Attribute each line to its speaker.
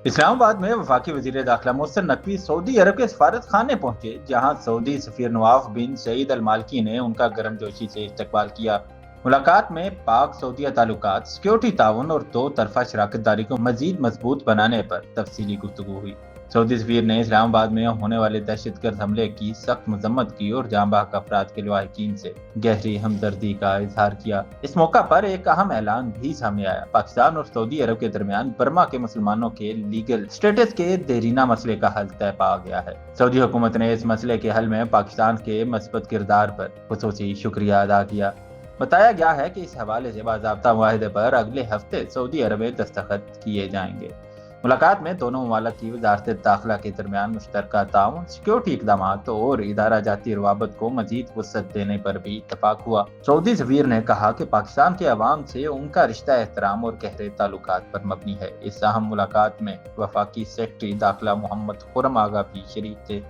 Speaker 1: اسلام آباد میں وفاقی وزیر داخلہ محسن نقوی سعودی عرب کے سفارت خانے پہنچے، جہاں سعودی سفیر نواف بن سعید المالکی نے ان کا گرم جوشی سے استقبال کیا۔ ملاقات میں پاک سعودیہ تعلقات، سیکیورٹی تعاون اور دو طرفہ شراکت داری کو مزید مضبوط بنانے پر تفصیلی گفتگو ہوئی۔ سعودی سفیر نے اسلام آباد میں ہونے والے دہشت گرد حملے کی سخت مذمت کی اور جاں بحق افراد کے لواحقین سے گہری ہمدردی کا اظہار کیا۔ اس موقع پر ایک اہم اعلان بھی سامنے آیا۔ پاکستان اور سعودی عرب کے درمیان برما کے مسلمانوں کے لیگل سٹیٹس کے دیرینہ مسئلے کا حل طے پا گیا ہے۔ سعودی حکومت نے اس مسئلے کے حل میں پاکستان کے مثبت کردار پر خصوصی شکریہ ادا کیا۔ بتایا گیا ہے کہ اس حوالے سے باضابطہ معاہدے پر اگلے ہفتے سعودی عرب میں دستخط کیے جائیں گے۔ ملاقات میں دونوں ممالک کی وزارت داخلہ کے درمیان مشترکہ تعاون، سیکیورٹی اقدامات اور ادارہ جاتی روابط کو مزید وسعت دینے پر بھی اتفاق ہوا۔ سعودی سفیر نے کہا کہ پاکستان کے عوام سے ان کا رشتہ احترام اور گہرے تعلقات پر مبنی ہے۔ اس اہم ملاقات میں وفاقی سیکرٹری داخلہ محمد خرم آغا بھی شریک تھے۔